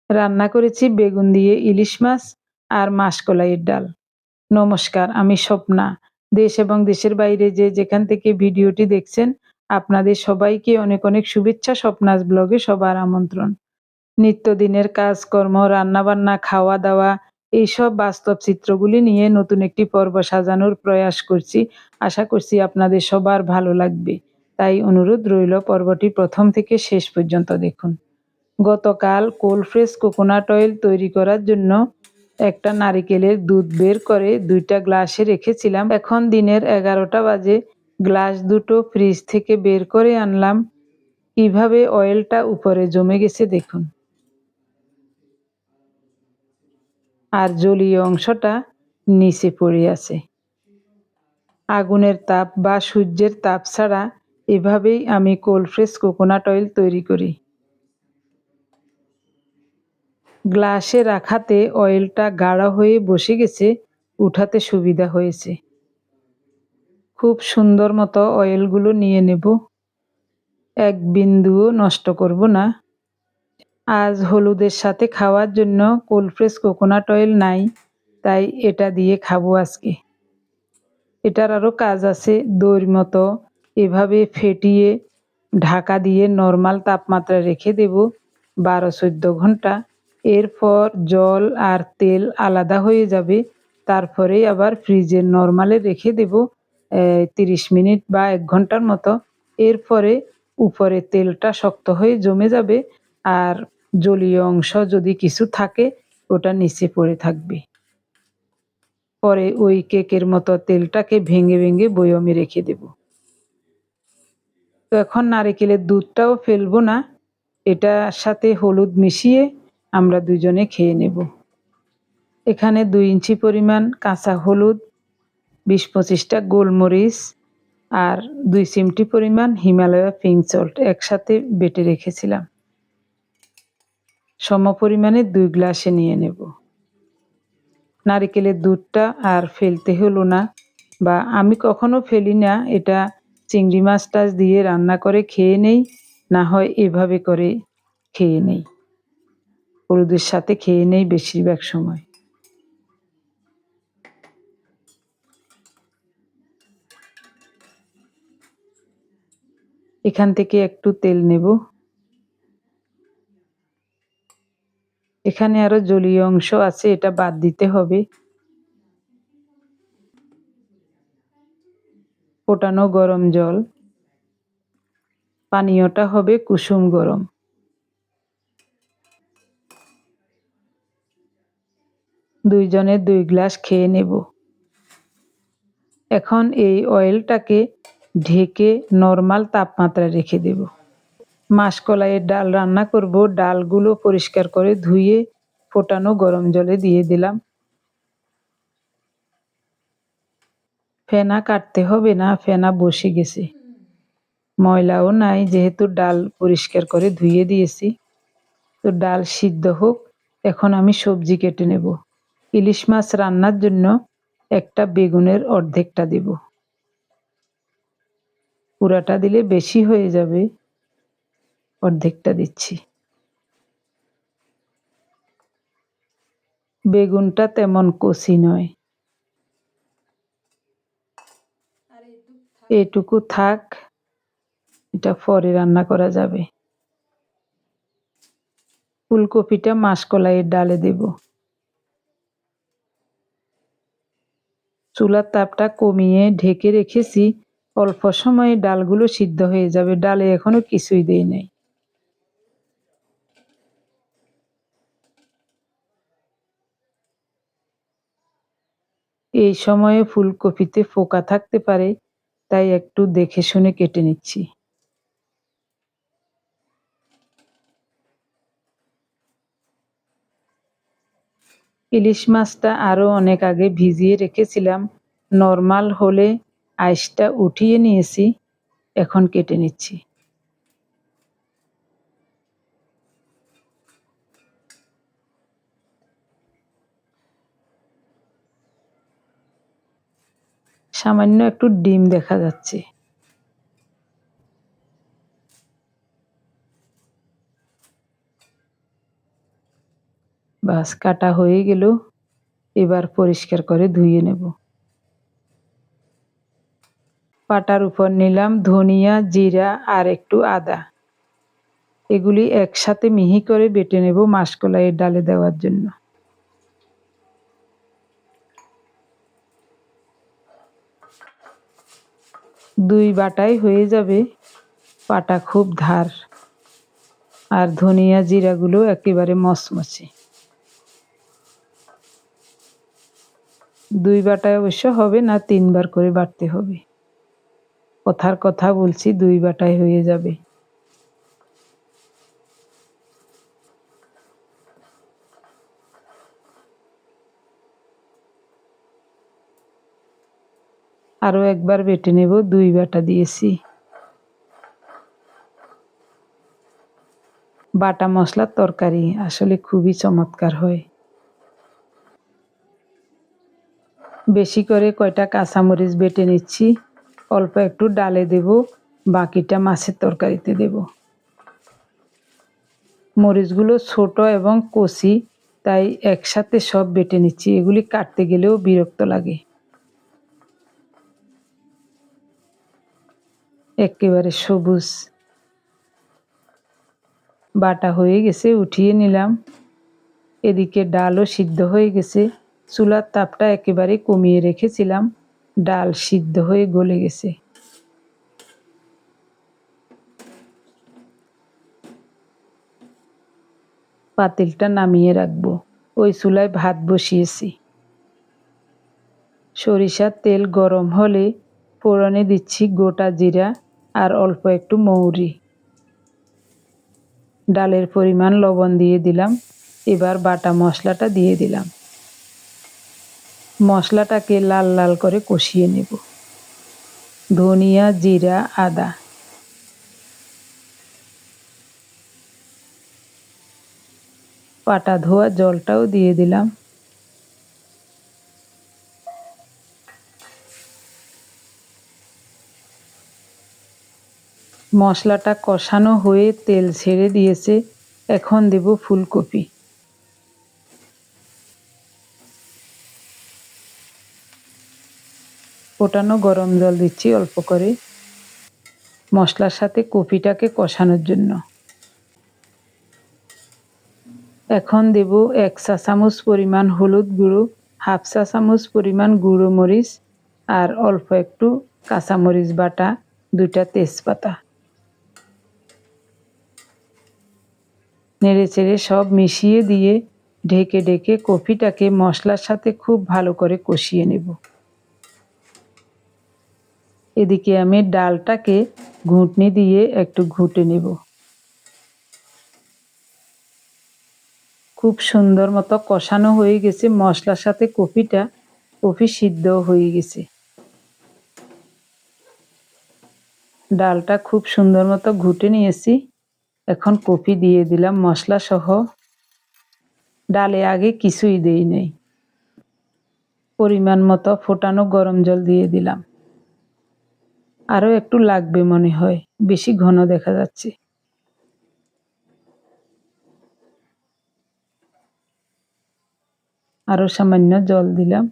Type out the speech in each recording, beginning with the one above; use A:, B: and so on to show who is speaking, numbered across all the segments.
A: রান্না করেছি বেগুন দিয়ে ইলিশ মাছ আর মাসকলাইয়ের ডাল। নমস্কার, আমি স্বপ্না। দেশ এবং দেশের বাইরে যে যেখান থেকে ভিডিওটি দেখছেন, আপনাদের সবাইকে অনেক অনেক শুভেচ্ছা। স্বপ্নাস ব্লগে সবার আমন্ত্রণ। নিত্যদিনের কাজকর্ম, রান্নাবান্না, খাওয়া দাওয়া এইসব বাস্তব চিত্রগুলি নিয়ে নতুন একটি পর্ব সাজানোর প্রয়াস করছি। আশা করছি আপনাদের সবার ভালো লাগবে। তাই অনুরোধ রইল, পর্বটি প্রথম থেকে শেষ পর্যন্ত দেখুন। গতকাল কোল্ড প্রেস কোকোনাট অয়েল তৈরি করার জন্য একটা নারিকেলের দুধ বের করে 2টা গ্লাসে রেখেছিলাম। এখন দিনের 11টা বাজে। গ্লাস দুটো ফ্রিজ থেকে বের করে আনলাম। কিভাবে অয়েলটা উপরে জমে গেছে দেখুন, আর জলীয় অংশটা নিচে পড়ে আছে। আগুনের তাপ বা সূর্যের তাপ ছাড়া এভাবেই আমি কোল্ড প্রেস কোকোনাট অয়েল তৈরি করি। গ্লাসে রাখাতে অয়েলটা গাঢ় হয়ে বসে গেছে, উঠাতে সুবিধা হয়েছে। খুব সুন্দর মতো অয়েলগুলো নিয়ে নেব, এক বিন্দুও নষ্ট করব না। আজ হলুদের সাথে খাওয়ার জন্য কোল্ড প্রেস কোকোনাট অয়েল নাই, তাই এটা দিয়ে খাবো আজকে। এটার আরও কাজ আছে। দইয়ের মতো এভাবে ফেটিয়ে ঢাকা দিয়ে নর্মাল তাপমাত্রায় রেখে দেব 12-14 ঘন্টা। এরপর জল আর তেল আলাদা হয়ে যাবে। তারপরেই আবার ফ্রিজে নর্মালে রেখে দেব 30 মিনিট বা 1 ঘন্টার মতো। এরপরে উপরে তেলটা শক্ত হয়ে জমে যাবে, আর জলীয় অংশ যদি কিছু থাকে ওটা নিচে পড়ে থাকবে। পরে ওই কেকের মতো তেলটাকে ভেঙে ভেঙে বয়মে রেখে দেব। তো এখন নারিকেলের দুধটাও ফেলবো না, এটার সাথে হলুদ মিশিয়ে আমরা দুজনে খেয়ে নেব। এখানে 2 ইঞ্চি পরিমাণ কাঁচা হলুদ, 20-25টা গোলমরিচ আর 2 চিমটি পরিমাণ হিমালয়া পিঙ্ক সল্ট একসাথে বেটে রেখেছিলাম। সম পরিমাণে 2 গ্লাসে নিয়ে নেব। নারিকেলের দুধটা আর ফেলতে হলো না, বা আমি কখনো ফেলি না। এটা চিংড়ি মাছ টাছ দিয়ে রান্না করে খেয়ে নেই, না হয় এভাবে করে খেয়ে নেই, হলুদের সাথে খেয়ে নেই বেশিরভাগ সময়। এখান থেকে একটু তেল নেব। এখানে আরো জলীয় অংশ আছে, এটা বাদ দিতে হবে। ফোটানো গরম জল, পানীয়টা হবে কুসুম গরম। দুইজনে 2 গ্লাস খেয়ে নেব। এখন এই অয়েলটাকে ঢেকে নর্মাল তাপমাত্রায় রেখে দেব। মাসকলাইয়ের ডাল রান্না করব। ডালগুলো পরিষ্কার করে ধুয়ে ফোটানো গরম জলে দিয়ে দিলাম। ফেনা কাটতে হবে না, ফেনা বসে গেছে। ময়লাও নাই, যেহেতু ডাল পরিষ্কার করে ধুয়ে দিয়েছি। তো ডাল সিদ্ধ হোক, এখন আমি সবজি কেটে নেব। ইলিশ মাছ রান্নার জন্য একটা বেগুনের অর্ধেকটা দেব। পুরাটা দিলে বেশি হয়ে যাবে, অর্ধেকটা দিচ্ছি। বেগুনটা তেমন কচি নয়, এটুকু থাক, এটা পরে রান্না করা যাবে। ফুলকপিটা মাসকলাইয়ের ডালে দেব। চুলার তাপটা কমিয়ে ঢেকে রেখেছি, অল্প সময়ে ডালগুলো সিদ্ধ হয়ে যাবে। ডালে এখনো কিছুই দেই নাই। এই সময়ে ফুলকপিতে পোকা থাকতে পারে, তাই একটু দেখে শুনে কেটে নিচ্ছি। ইলিশ মাছটা আরো অনেক আগে ভিজিয়ে রেখেছিলাম। নর্মাল হলে আইসটা উঠিয়ে নিয়েছি, এখন কেটে নিচ্ছি। সামান্য একটু ডিম দেখা যাচ্ছে। বাস কাটা হয়ে গেল। এবার পরিষ্কার করে ধুয়ে নেব। পাটার উপর নিলাম ধনিয়া, জিরা আর একটু আদা। এগুলি একসাথে মিহি করে বেটে নেব মাসকলাইয়ের ডালে দেওয়ার জন্য। দুই বাটাই হয়ে যাবে। পাটা খুব ধার, আর ধনিয়া জিরাগুলো একেবারে মচমচে। দুই বাটায় অবশ্য হবে না, 3 বার করে বাটতে হবে। কথার কথা বলছি, দুই বাটায় হয়ে যাবে। আরো একবার বেটে নেব, 2 বাটা দিয়েছি। বাটা মশলার তরকারি আসলে খুবই চমৎকার হয়। বেশি করে কয়টা কাঁচামরিচ বেটে নিচ্ছি, অল্প একটু ডালে দেব, বাকিটা মাছের তরকারিতে দেব। মরিচগুলো ছোট এবং কচি, তাই একসাথে সব বেটে নিচ্ছি, এগুলি কাটতে গেলেও বিরক্ত লাগে। একেবারে সবুজ। বাটা হয়ে গেছে, উঠিয়ে নিলাম। এদিকে ডালও সিদ্ধ হয়ে গেছে। চুলার তাপটা একেবারে কমিয়ে রেখেছিলাম, ডাল সিদ্ধ হয়ে গলে গেছে। পাতিলটা নামিয়ে রাখবো। ওই চুলায় ভাত বসিয়েছি। সরিষার তেল গরম হলে ফোড়নে দিচ্ছি গোটা জিরা আর অল্প একটু মৌরি। ডালের পরিমাণ লবণ দিয়ে দিলাম। এবার বাটা মশলাটা দিয়ে দিলাম। মশলাটাকে লাল লাল করে কষিয়ে নেব। ধনিয়া, জিরা, আদা। পাটা ধোয়া জলটাও দিয়ে দিলাম। মশলাটা কষানো হয়ে তেল ছেড়ে দিয়েছে। এখন দেব ফুলকপি। ফোটানো গরম জল দিচ্ছি অল্প করে, মশলার সাথে কপিটাকে কষানোর জন্য। এখন দেব 1 চা চামচ পরিমাণ হলুদ গুঁড়ো, 1/2 চা চামচ পরিমাণ গুঁড়ো মরিচ, আর অল্প একটু কাঁচামরিচ বাটা, 2টা তেজপাতা। নেড়েচেড়ে সব মিশিয়ে দিয়ে ঢেকে ঢেকে কপিটাকে মশলার সাথে খুব ভালো করে কষিয়ে নেব। এদিকে আমি ডালটাকে ঘুটনি দিয়ে একটু ঘুটে নেব। খুব সুন্দর মতো কষানো হয়ে গেছে মশলার সাথে কপিটা, কপি সিদ্ধ হয়ে গেছে। ডালটা খুব সুন্দর মতো ঘুটে নিয়েছি। এখন কপি দিয়ে দিলাম মশলা সহ। ডালে আগে কিছুই দেই নাই। পরিমাণ মতো ফোটানো গরম জল দিয়ে দিলাম। আরো একটু লাগবে মনে হয়, বেশি ঘন দেখা যাচ্ছে। আরো সামান্য জল দিলাম।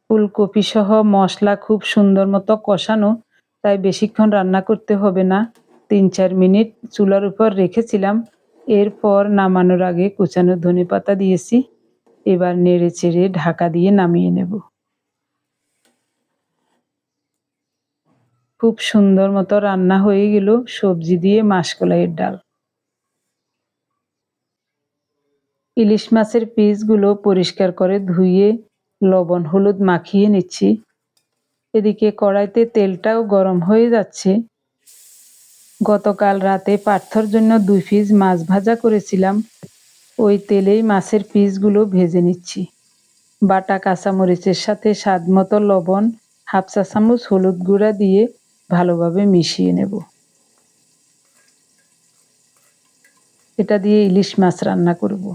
A: ফুলকপি সহ মশলা খুব সুন্দর মতো কষানো, তাই বেশিক্ষণ রান্না করতে হবে না। 3-4 মিনিট চুলার উপর রেখেছিলাম। এরপর নামানোর আগে কুচানো ধনেপাতা দিয়েছি। এবার নেড়ে চেড়ে ঢাকা দিয়ে নামিয়ে নেব। খুব সুন্দর মতো রান্না হয়ে গেল সবজি দিয়ে মাসকলাইয়ের ডাল। ইলিশ মাছের পিসগুলো পরিষ্কার করে ধুয়ে লবণ হলুদ মাখিয়ে নিচ্ছি। এদিকে কড়াইতে তেলটাও গরম হয়ে যাচ্ছে। গতকাল রাতে পার্থর জন্য 2 পিস মাছ ভাজা করেছিলাম, ওই তেলেই মাছের পিসগুলো ভেজে নিচ্ছি। বাটা কাঁচামরিচের সাথে স্বাদমতো লবণ, 1/2 চা চামচ হলুদ গুঁড়া দিয়ে ভালোভাবে মিশিয়ে নেব। এটা দিয়ে ইলিশ মাছ রান্না করব।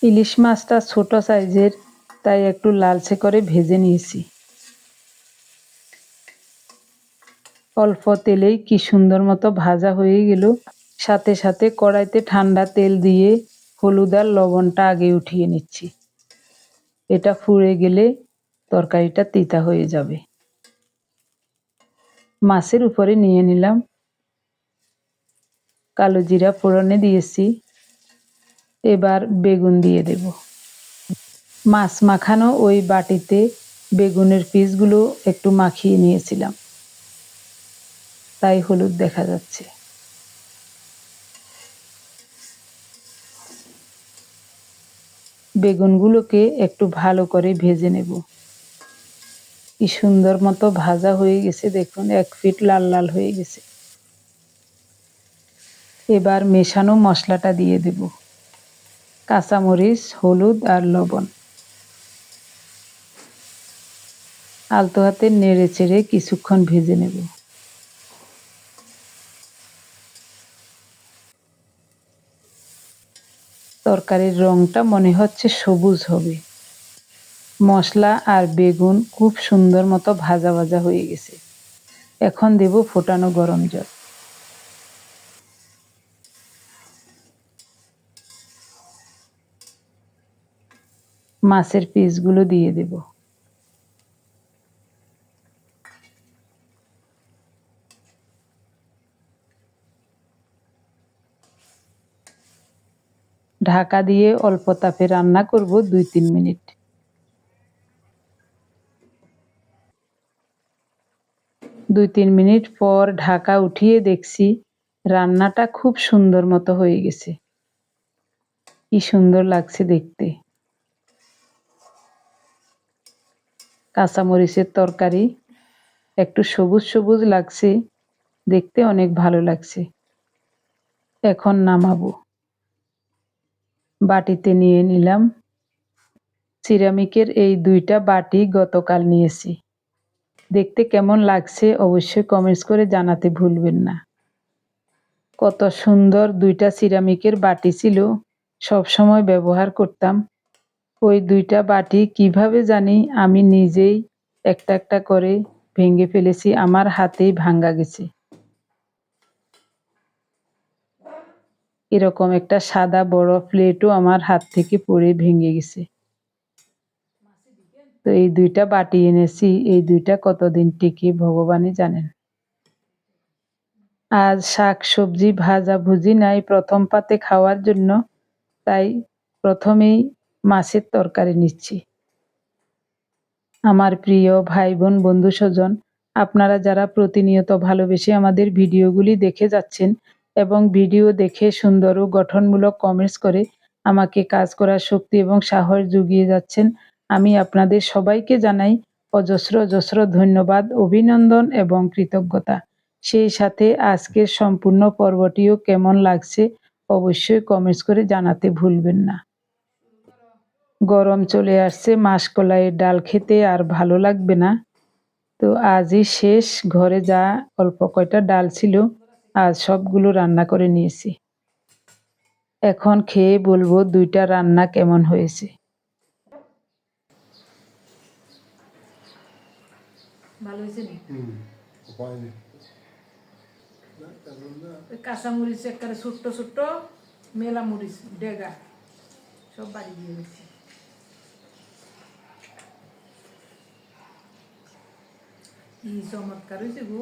A: ইলিশ মাছটা ছোট সাইজের, তাই একটু লালচে করে ভেজে নিয়েছি। অল্প তেলেই কি সুন্দর মতো ভাজা হয়ে গেল। সাথে সাথে কড়াইতে ঠান্ডা তেল দিয়ে হলুদ আর লবণটা আগে উঠিয়ে নিচ্ছি। এটা পুড়ে গেলে তরকারিটা তিতা হয়ে যাবে। মাছের উপরে নিয়ে নিলাম, কালো জিরা ফোড়নে দিয়েছি। এবার বেগুন দিয়ে দেব। মাছ মাখানো ওই বাটিতে বেগুনের পিসগুলো একটু মাখিয়ে নিয়েছিলাম, তাই হলুদ দেখা যাচ্ছে। বেগুনগুলোকে একটু ভালো করে ভেজে নেব। কি সুন্দর মতো ভাজা হয়ে গেছে, দেখুন এক পিঠ লাল লাল হয়ে গেছে। এবার মেশানো মশলাটা দিয়ে দেব, কাঁচামরিচ, হলুদ আর লবণ। আলতো হাতে নেড়ে চেড়ে কিছুক্ষণ ভেজে নেব। তরকারির রংটা মনে হচ্ছে সবুজ হবে। মশলা আর বেগুন খুব সুন্দর মতো ভাজা ভাজা হয়ে গেছে। এখন দেব ফোটানো গরম জল। মাছের পিসগুলো দিয়ে দেব। ঢাকা দিয়ে অল্প তাপে রান্না করব 2-3 মিনিট। দুই তিন মিনিট পর ঢাকা উঠিয়ে দেখছি রান্নাটা খুব সুন্দর মতো হয়ে গেছে। কি সুন্দর লাগছে দেখতে। কাঁচামরিচের তরকারি, একটু সবুজ সবুজ লাগছে, দেখতে অনেক ভালো লাগছে। এখন নামাবো। বাটিতে নিয়ে নিলাম। সিরামিকের এই 2টা বাটি গতকাল নিয়েছি। দেখতে কেমন লাগছে অবশ্যই কমেন্টস করে জানাতে ভুলবেন না। কত সুন্দর 2টা সিরামিকের বাটি ছিল, সব সময় ব্যবহার করতাম। ওই 2টা বাটি কিভাবে জানি আমি নিজেই একটা একটা করে ভেঙে ফেলেছি, আমার হাতেই ভাঙ্গা গেছে। এরকম একটা সাদা বড় প্লেটও আমার হাত থেকে পড়ে ভেঙে গেছে। তো এই 2টা বাটি এনেছি, এই 2টা কতদিন টিকে ভগবানই জানেন। আজ শাক সবজি ভাজা ভুজি নাই প্রথম পাতে খাওয়ার জন্য, তাই প্রথমেই মাছের তরকারি নিচ্ছি। আমার প্রিয় ভাই বোন বন্ধু স্বজন, আপনারা যারা প্রতিনিয়ত ভালোবেসে আমাদের ভিডিওগুলি দেখে যাচ্ছেন এবং ভিডিও দেখে সুন্দর ও গঠনমূলক কমেন্টস করে আমাকে কাজ করার শক্তি এবং সাহস জুগিয়ে যাচ্ছেন, আমি আপনাদের সবাইকে জানাই অজস্র অজস্র ধন্যবাদ, অভিনন্দন এবং কৃতজ্ঞতা। সেই সাথে আজকের সম্পূর্ণ পর্বটিও কেমন লাগছে অবশ্যই কমেন্টস করে জানাতে ভুলবেন না। গরম চলে আসছে, মাসকলাইয়ের ডাল খেতে আর ভালো লাগবে না। তো আজই শেষ, ঘরে যা অল্প কয়টা ডাল ছিল আজ সবগুলো রান্না করে নিয়েছি। এখন খেয়ে বলবো 2টা রান্না কেমন হয়েছে। ভালো হয়েছে নি? কাঁচামরিচ একেবারে ছোট্ট ছোট্ট, মেলা মরিচ ডেগা সব বাড়ি দিয়ে গেছি। কি চমৎকার হয়েছে গো।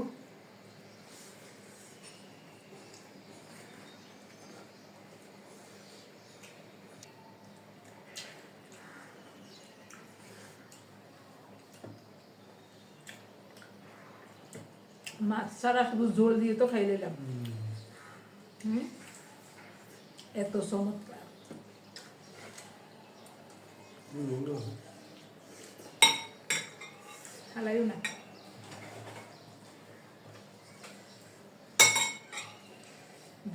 A: মাছ ছাড়া শুধু ঝোল দিয়ে তো খাই নিলাম। এত চমৎকার। খালাইও না,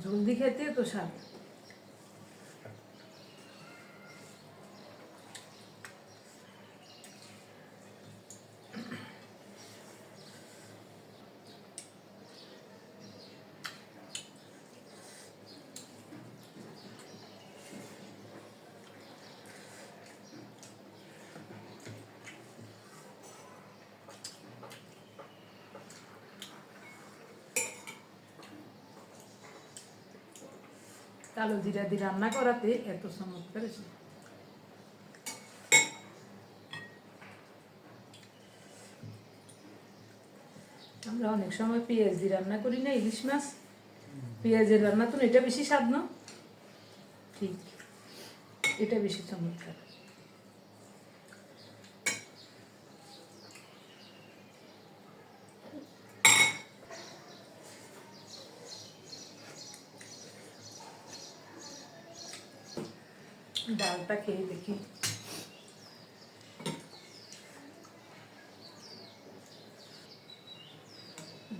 A: জলদি খেতে তো স্বাদ। কালো জিরা দিয়ে রান্না করাতে এত চমৎকার হয়েছে। আমরা অনেক সময় পেঁয়াজ দিয়ে রান্না করি না ইলিশ মাছ, পেঁয়াজের রান্না তো এটা বেশি স্বাদ না, ঠিক এটা বেশি চমৎকার। ডালটা খেয়ে দেখি।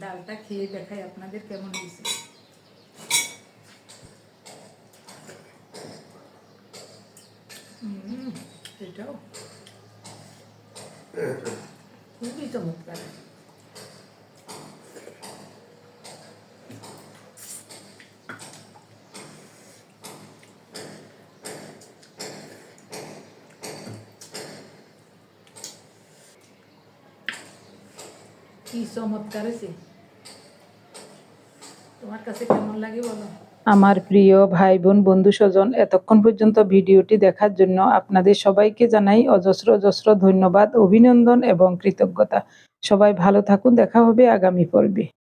A: ডালটা খেয়ে দেখাই আপনাদের কেমন হয়েছে। এটাও খুবই চমৎকার। কি চমৎকার হয়েছে, তোমার কাছে কেমন লাগে বলো। আমার প্রিয় ভাই বোন বন্ধু স্বজন, এতক্ষণ পর্যন্ত ভিডিওটি দেখার জন্য আপনাদের সবাইকে জানাই অজস্র অজস্র ধন্যবাদ, অভিনন্দন এবং কৃতজ্ঞতা। সবাই ভালো থাকুন, দেখা হবে আগামী পর্বে।